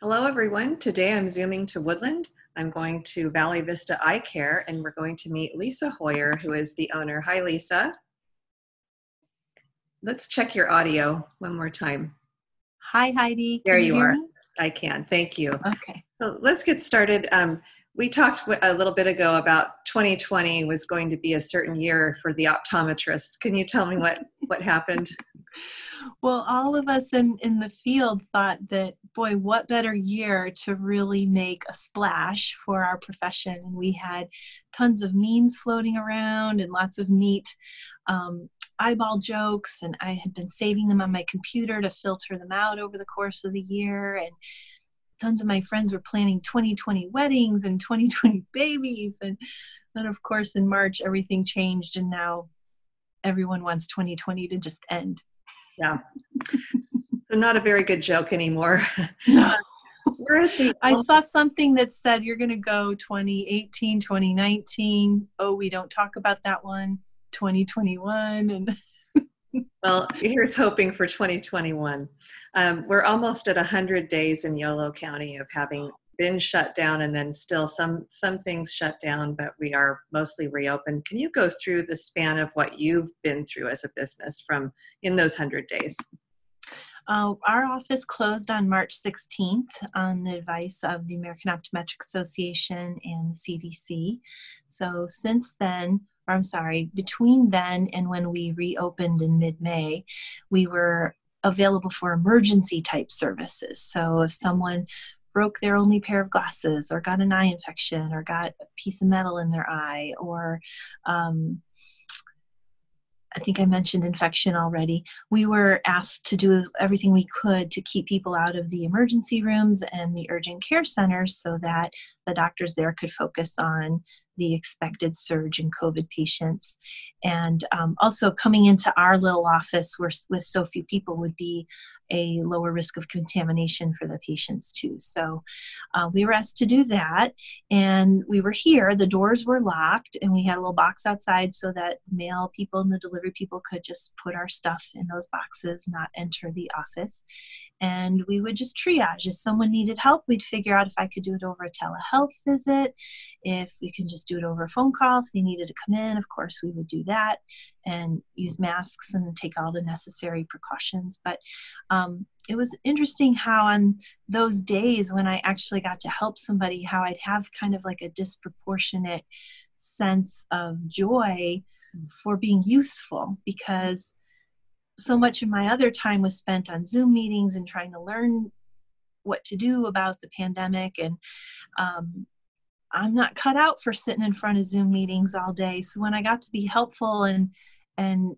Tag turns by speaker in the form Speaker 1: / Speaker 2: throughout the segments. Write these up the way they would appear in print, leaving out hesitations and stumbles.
Speaker 1: Hello, everyone. Today I'm zooming to Woodland. I'm going to Valley Vista Eye Care, and we're going to meet Lisa Hoyer, who is the owner. Hi, Lisa. Let's check your audio one more time.
Speaker 2: Hi, Heidi.
Speaker 1: There
Speaker 2: Can you
Speaker 1: you
Speaker 2: hear
Speaker 1: are.
Speaker 2: me?
Speaker 1: I can. Thank you.
Speaker 2: Okay.
Speaker 1: So let's get started. We talked a little bit ago about 2020 was going to be a certain year for the optometrist. Can you tell me what happened?
Speaker 2: Well, all of us in the field thought that, boy, what better year to really make a splash for our profession. And we had tons of memes floating around and lots of neat eyeball jokes. And I had been saving them on my computer to filter them out over the course of the year. And tons of my friends were planning 2020 weddings and 2020 babies. And then, of course, in March, everything changed. And now everyone wants 2020 to just end.
Speaker 1: Yeah. So not a very good joke anymore.
Speaker 2: No. I
Speaker 1: Well,
Speaker 2: saw something that said you're going to go 2018, 2019. Oh, we don't talk about that one. 2021. And
Speaker 1: well, here's hoping for 2021. We're almost at 100 days in Yolo County of having been shut down, and then still some things shut down, but we are mostly reopened. Can you go through the span of what you've been through as a business from in those 100 days?
Speaker 2: Our office closed on March 16th on the advice of the American Optometric Association and the CDC. So since then, or I'm sorry, between then and when we reopened in mid-May, we were available for emergency type services. So if someone broke their only pair of glasses or got an eye infection or got a piece of metal in their eye, or I think I mentioned infection already. We were asked to do everything we could to keep people out of the emergency rooms and the urgent care centers so that the doctors there could focus on the expected surge in COVID patients. And also coming into our little office where with so few people would be a lower risk of contamination for the patients too. So we were asked to do that, and we were here. The doors were locked, and we had a little box outside so that the mail people and the delivery people could just put our stuff in those boxes, not enter the office. And we would just triage. If someone needed help, we'd figure out if I could do it over a telehealth visit, if we can just do it over a phone call. If they needed to come in, of course, we would do that and use masks and take all the necessary precautions. But it was interesting how on those days when I actually got to help somebody, how I'd have kind of like a disproportionate sense of joy for being useful, because so much of my other time was spent on Zoom meetings and trying to learn what to do about the pandemic. And I'm not cut out for sitting in front of Zoom meetings all day. So when I got to be helpful and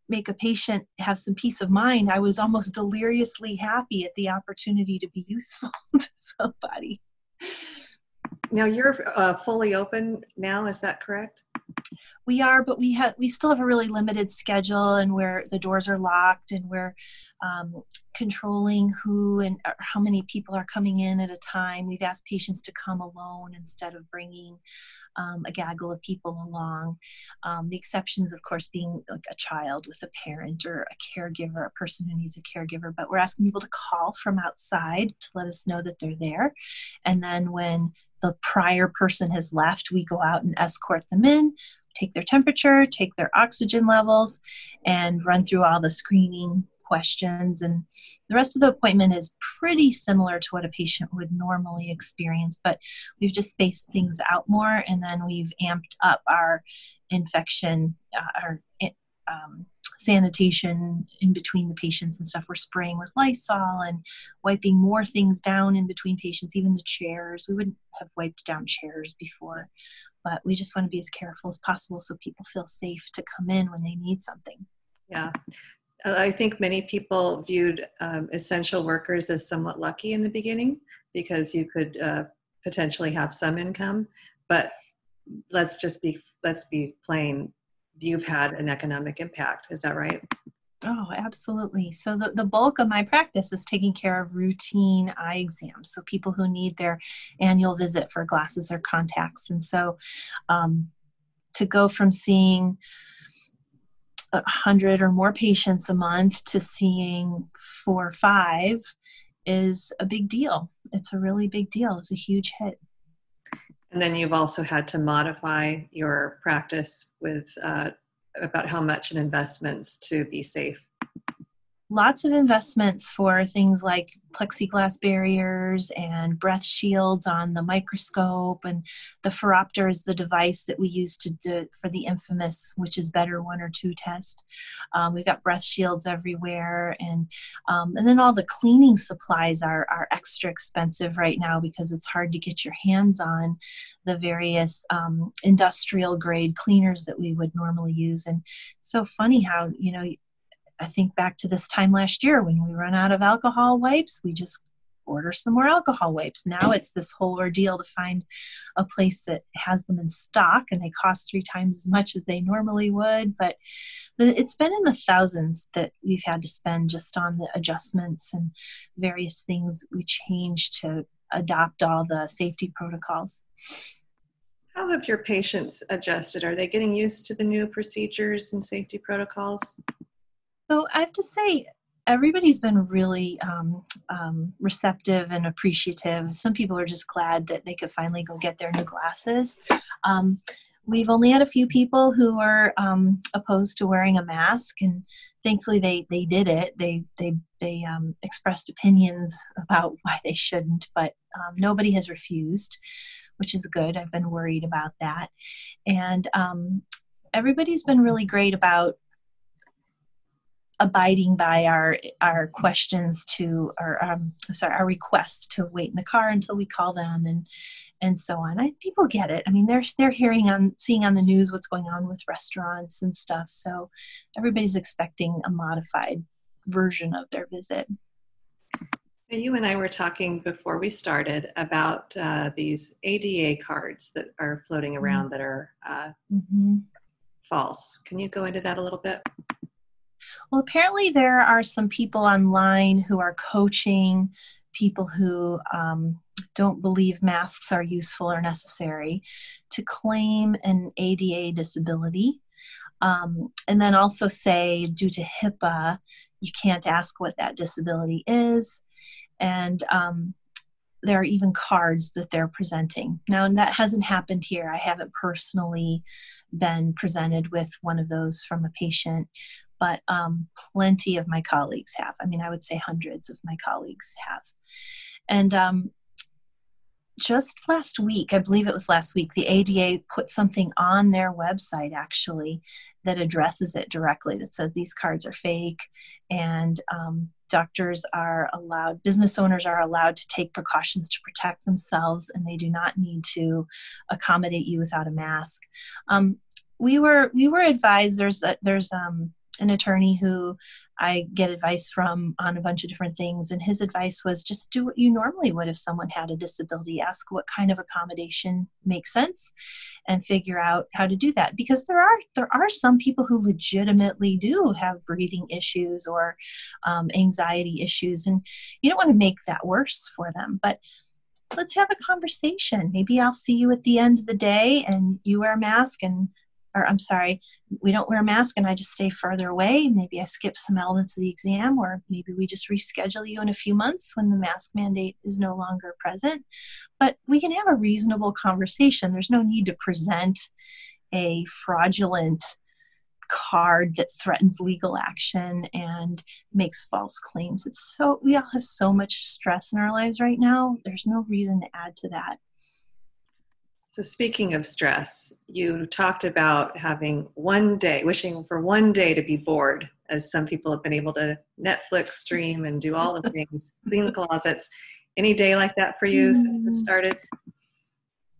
Speaker 2: make a patient have some peace of mind, I was almost deliriously happy at the opportunity to be useful to somebody.
Speaker 1: Now you're fully open now, is that correct?
Speaker 2: We are, but we still have a really limited schedule, and where the doors are locked, and we're controlling who and how many people are coming in at a time. We've asked patients to come alone instead of bringing a gaggle of people along. The exceptions, of course, being like a child with a parent or a caregiver, a person who needs a caregiver. But we're asking people to call from outside to let us know that they're there. And then when the prior person has left, we go out and escort them in, take their temperature, take their oxygen levels, and run through all the screening questions. And the rest of the appointment is pretty similar to what a patient would normally experience, but we've just spaced things out more, and then we've amped up our infection, our sanitation in between the patients and stuff. We're spraying with Lysol and wiping more things down in between patients, even the chairs. We wouldn't have wiped down chairs before, but we just want to be as careful as possible so people feel safe to come in when they need something.
Speaker 1: Yeah. I think many people viewed essential workers as somewhat lucky in the beginning because you could potentially have some income, but let's be plain. You've had an economic impact. Is that right?
Speaker 2: Oh, absolutely. So the bulk of my practice is taking care of routine eye exams. So people who need their annual visit for glasses or contacts. And so to go from seeing 100 or more patients a month to seeing 4 or 5 is a big deal. it's a really big deal. It's a huge hit.
Speaker 1: And then you've also had to modify your practice with about how much in investments to be safe.
Speaker 2: Lots of investments for things like plexiglass barriers and breath shields on the microscope, and the phoropter is the device that we use for the infamous which is better 1 or 2 test. We've got breath shields everywhere, and then all the cleaning supplies are extra expensive right now because it's hard to get your hands on the various industrial grade cleaners that we would normally use. And so funny how, I think back to this time last year when we run out of alcohol wipes, we just order some more alcohol wipes. Now it's this whole ordeal to find a place that has them in stock, and they cost 3 times as much as they normally would. But it's been in the thousands that we've had to spend just on the adjustments and various things we changed to adopt all the safety protocols.
Speaker 1: How have your patients adjusted? Are they getting used to the new procedures and safety protocols?
Speaker 2: So I have to say, everybody's been really receptive and appreciative. Some people are just glad that they could finally go get their new glasses. We've only had a few people who are opposed to wearing a mask, and thankfully they did it. They expressed opinions about why they shouldn't, but nobody has refused, which is good. I've been worried about that. And everybody's been really great about abiding by our questions to our requests to wait in the car until we call them, and so on. People get it. I mean, they're seeing on the news what's going on with restaurants and stuff. So everybody's expecting a modified version of their visit.
Speaker 1: You and I were talking before we started about these ADA cards that are floating around that are false. Can you go into that a little bit?
Speaker 2: Well, apparently there are some people online who are coaching people who don't believe masks are useful or necessary to claim an ADA disability, and then also say due to HIPAA, you can't ask what that disability is, and there are even cards that they're presenting. Now, and that hasn't happened here. I haven't personally been presented with one of those from a patient, but plenty of my colleagues have. I mean, I would say hundreds of my colleagues have. And just last week, I believe it was last week, the ADA put something on their website actually that addresses it directly, that says these cards are fake, and doctors are allowed, business owners are allowed to take precautions to protect themselves, and they do not need to accommodate you without a mask. We were advised, there's an attorney who I get advice from on a bunch of different things, and his advice was just do what you normally would if someone had a disability. Ask what kind of accommodation makes sense and figure out how to do that, because there are some people who legitimately do have breathing issues or anxiety issues, and you don't want to make that worse for them. But let's have a conversation. Maybe I'll see you at the end of the day and you wear a mask, we don't wear a mask and I just stay further away. Maybe I skip some elements of the exam, or maybe we just reschedule you in a few months when the mask mandate is no longer present. But we can have a reasonable conversation. There's no need to present a fraudulent card that threatens legal action and makes false claims. We all have so much stress in our lives right now. There's no reason to add to that.
Speaker 1: So speaking of stress, you talked about wishing for one day to be bored, as some people have been able to Netflix stream and do all the things, clean the closets. Any day like that for you since this started?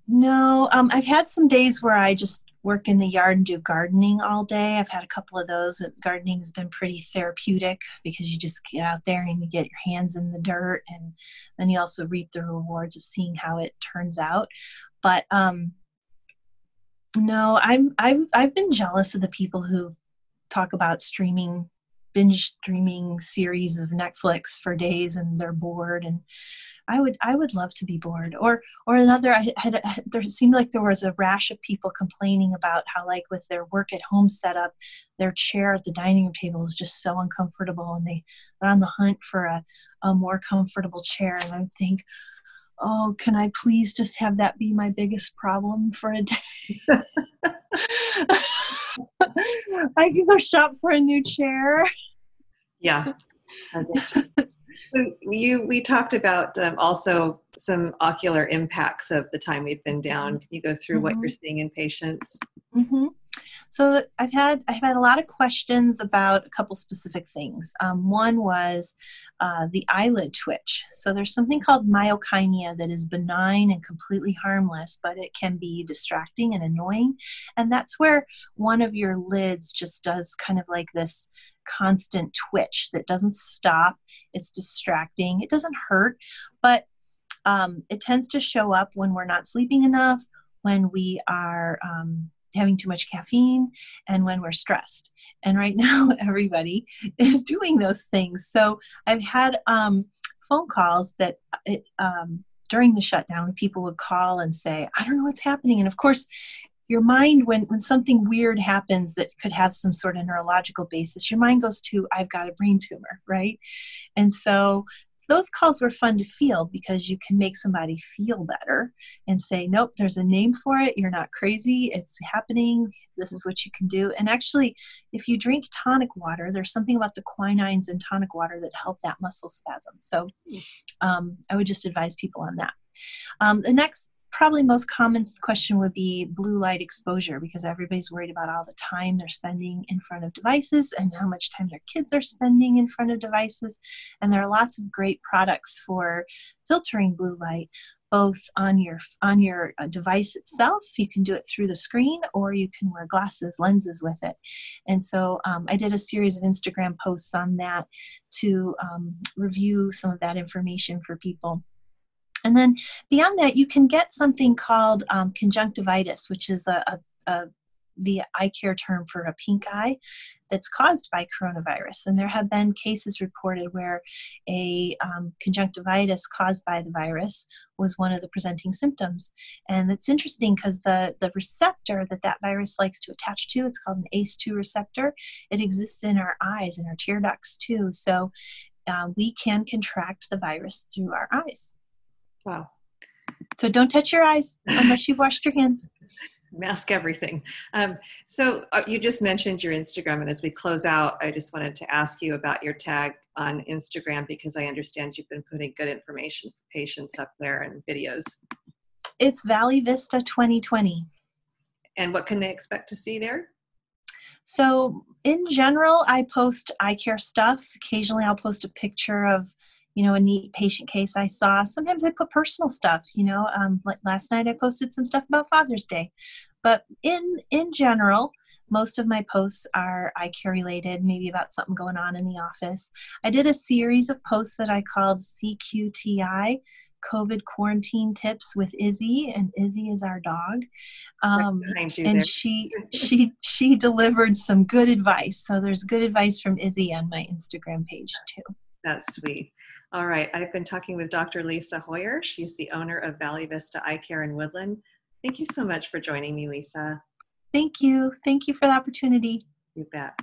Speaker 2: No, I've had some days where I just work in the yard and do gardening all day. I've had a couple of those. Gardening has been pretty therapeutic because you just get out there and you get your hands in the dirt, and then you also reap the rewards of seeing how it turns out. But no, I've been jealous of the people who talk about binge streaming series of Netflix for days and they're bored, and I would love to be bored. Or another, there seemed like there was a rash of people complaining about how, like, with their work at home setup, their chair at the dining room table is just so uncomfortable, and they're on the hunt for a more comfortable chair. And I think, oh, can I please just have that be my biggest problem for a day? I can go shop for a new chair.
Speaker 1: Yeah. So we talked about also some ocular impacts of the time we've been down. Can you go through what you're seeing in patients?
Speaker 2: Mm-hmm. So I've had a lot of questions about a couple specific things. One was the eyelid twitch. So there's something called myokinia that is benign and completely harmless, but it can be distracting and annoying. And that's where one of your lids just does kind of like this constant twitch that doesn't stop. It's distracting. It doesn't hurt, but it tends to show up when we're not sleeping enough, when we are having too much caffeine, and when we're stressed. And right now, everybody is doing those things. So I've had phone calls that during the shutdown, people would call and say, I don't know what's happening. And of course, your mind, when something weird happens that could have some sort of neurological basis, your mind goes to, I've got a brain tumor, right? And so those calls were fun to field because you can make somebody feel better and say, nope, there's a name for it. You're not crazy. It's happening. This is what you can do. And actually, if you drink tonic water, there's something about the quinines in tonic water that help that muscle spasm. So I would just advise people on that. The next probably most common question would be blue light exposure, because everybody's worried about all the time they're spending in front of devices and how much time their kids are spending in front of devices. And there are lots of great products for filtering blue light, both on your device itself. You can do it through the screen, or you can wear glasses, lenses with it. And so I did a series of Instagram posts on that to review some of that information for people. And then beyond that, you can get something called conjunctivitis, which is the eye care term for a pink eye that's caused by coronavirus. And there have been cases reported where a conjunctivitis caused by the virus was one of the presenting symptoms. And it's interesting because the receptor that virus likes to attach to, it's called an ACE2 receptor. It exists in our eyes and our tear ducts too. So we can contract the virus through our eyes.
Speaker 1: Wow.
Speaker 2: So don't touch your eyes unless you've washed your hands.
Speaker 1: Mask everything. So you just mentioned your Instagram, and as we close out, I just wanted to ask you about your tag on Instagram, because I understand you've been putting good information for patients up there and videos.
Speaker 2: It's Valley Vista 2020.
Speaker 1: And what can they expect to see there?
Speaker 2: So in general, I post eye care stuff. Occasionally I'll post a picture of a neat patient case I saw. Sometimes I put personal stuff, like last night I posted some stuff about Father's Day. But in general, most of my posts are eye care related, maybe about something going on in the office. I did a series of posts that I called CQTI, COVID Quarantine Tips with Izzy, and Izzy is our dog. And she delivered some good advice. So there's good advice from Izzy on my Instagram page too.
Speaker 1: That's sweet. All right. I've been talking with Dr. Lisa Hoyer. She's the owner of Valley Vista Eye Care in Woodland. Thank you so much for joining me, Lisa.
Speaker 2: Thank you. Thank you for the opportunity.
Speaker 1: You bet.